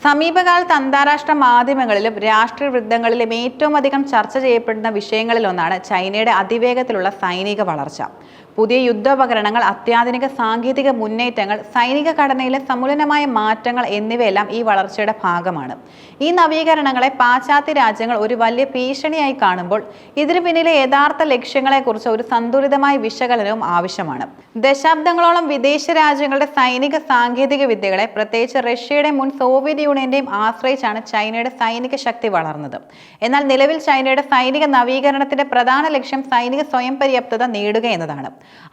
സമീപകാലത്ത് അന്താരാഷ്ട്ര മാധ്യമങ്ങളിലും രാഷ്ട്രീയ വൃത്തങ്ങളിലും ഏറ്റവും അധികം ചർച്ച ചെയ്യപ്പെടുന്ന വിഷയങ്ങളിലൊന്നാണ് ചൈനയുടെ അതിവേഗത്തിലുള്ള സൈനിക വളർച്ച. പുതിയ യുദ്ധോപകരണങ്ങൾ, അത്യാധുനിക സാങ്കേതിക മുന്നേറ്റങ്ങൾ, സൈനിക ഘടനയിലെ സമൂലമായ മാറ്റങ്ങൾ എന്നിവയെല്ലാം ഈ വളർച്ചയുടെ ഭാഗമാണ്. ഈ നവീകരണങ്ങളെ പാശ്ചാത്യ രാജ്യങ്ങൾ ഒരു വലിയ ഭീഷണിയായി കാണുമ്പോൾ ഇതിനു പിന്നിലെ യഥാർത്ഥ ലക്ഷ്യങ്ങളെക്കുറിച്ച് ഒരു സന്തുലിതമായ വിശകലനവും ആവശ്യമാണ്. ദശാബ്ദങ്ങളോളം വിദേശ രാജ്യങ്ങളുടെ സൈനിക സാങ്കേതിക വിദ്യകളെ, പ്രത്യേകിച്ച് റഷ്യയുടെ മുൻ സോവിയറ്റ് യൂണിയന്റെയും ആശ്രയിച്ചാണ് ചൈനയുടെ സൈനിക ശക്തി വളർന്നത്. എന്നാൽ നിലവിൽ ചൈനയുടെ സൈനിക നവീകരണത്തിന്റെ പ്രധാന ലക്ഷ്യം സൈനിക സ്വയം പര്യാപ്തത നേടുക എന്നതാണ്.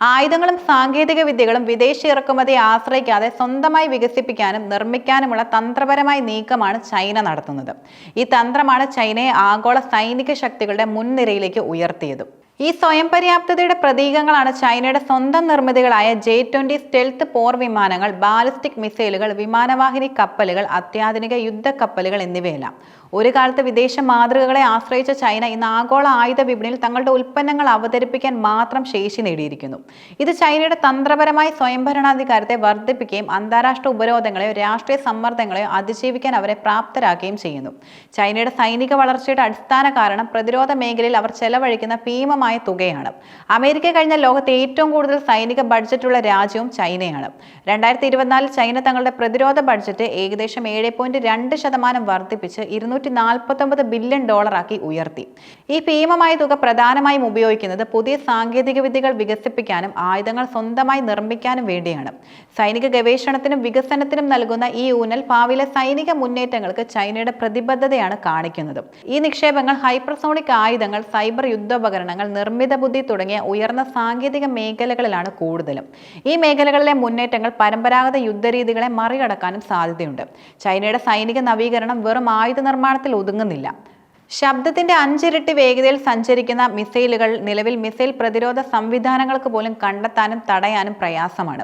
ആയുധങ്ങളും സാങ്കേതിക വിദ്യകളും വിദേശ ഇറക്കുമതിയെ ആശ്രയിക്കാതെ സ്വന്തമായി വികസിപ്പിക്കാനും നിർമ്മിക്കാനുമുള്ള തന്ത്രപരമായ നീക്കമാണ് ചൈന നടത്തുന്നത്. ഈ തന്ത്രമാണ് ചൈനയെ ആഗോള സൈനിക ശക്തികളുടെ മുൻനിരയിലേക്ക് ഉയർത്തിയത്. ഈ സ്വയം പര്യാപ്തതയുടെ പ്രതീകങ്ങളാണ് ചൈനയുടെ സ്വന്തം നിർമ്മിതികളായ J-20 സ്റ്റെൽത്ത് പോർ വിമാനങ്ങൾ, ബാലിസ്റ്റിക് മിസൈലുകൾ, വിമാനവാഹിനി കപ്പലുകൾ, അത്യാധുനിക യുദ്ധക്കപ്പലുകൾ എന്നിവയെല്ലാം. ഒരു കാലത്ത് വിദേശ മാതൃകകളെ ആശ്രയിച്ച ചൈന ഇന്ന് ആഗോള ആയുധ വിപണിയിൽ തങ്ങളുടെ ഉൽപ്പന്നങ്ങൾ അവതരിപ്പിക്കാൻ മാത്രം ശേഷി നേടിയിരിക്കുന്നു. ഇത് ചൈനയുടെ തന്ത്രപരമായ സ്വയംഭരണാധികാരത്തെ വർദ്ധിപ്പിക്കുകയും അന്താരാഷ്ട്ര ഉപരോധങ്ങളെയോ രാഷ്ട്രീയ സമ്മർദ്ദങ്ങളെയോ അതിജീവിക്കാൻ അവരെ പ്രാപ്തരാക്കുകയും ചെയ്യുന്നു. ചൈനയുടെ സൈനിക വളർച്ചയുടെ അടിസ്ഥാന കാരണം പ്രതിരോധ മേഖലയിൽ അവർ ചെലവഴിക്കുന്ന ഭീമമായ തുകയാണ്. അമേരിക്ക കഴിഞ്ഞ ലോകത്തെ ഏറ്റവും കൂടുതൽ സൈനിക ബഡ്ജറ്റുള്ള രാജ്യവും ചൈനയാണ്. 2024 ചൈന തങ്ങളുടെ പ്രതിരോധ ബഡ്ജറ്റ് ഏകദേശം 7.2% വർദ്ധിപ്പിച്ച് $249 ബില്യൺ ആക്കി ഉയർത്തി. ഈ ഭീമമായ തുക പ്രധാനമായും ഉപയോഗിക്കുന്നത് പുതിയ സാങ്കേതിക വിദ്യകൾ വികസിപ്പിക്കാനും ആയുധങ്ങൾ സ്വന്തമായി നിർമ്മിക്കാനും വേണ്ടിയാണ്. സൈനിക ഗവേഷണത്തിനും വികസനത്തിനും നൽകുന്ന ഈ ഊന്നൽ ഭാവിയിലെ സൈനിക മുന്നേറ്റങ്ങൾക്ക് ചൈനയുടെ പ്രതിബദ്ധതയാണ് കാണിക്കുന്നത്. ഈ നിക്ഷേപങ്ങൾ ഹൈപ്പർസോണിക് ആയുധങ്ങൾ, സൈബർ യുദ്ധോപകരണങ്ങൾ, നിർമ്മിത ബുദ്ധി തുടങ്ങിയ ഉയർന്ന സാങ്കേതിക മേഖലകളിലാണ് കൂടുതലും. ഈ മേഖലകളിലെ മുന്നേറ്റങ്ങൾ പരമ്പരാഗത യുദ്ധരീതികളെ മറികടക്കാനും സാധ്യതയുണ്ട്. ചൈനയുടെ സൈനിക നവീകരണം വെറും ആയുധ നിർമ്മാണത്തിൽ ഒതുങ്ങുന്നില്ല. ശബ്ദത്തിന്റെ 5 ഇരട്ടി വേഗതയിൽ സഞ്ചരിക്കുന്ന മിസൈലുകൾ നിലവിൽ മിസൈൽ പ്രതിരോധ സംവിധാനങ്ങൾക്ക് പോലും കണ്ടെത്താനും തടയാനും പ്രയാസമാണ്.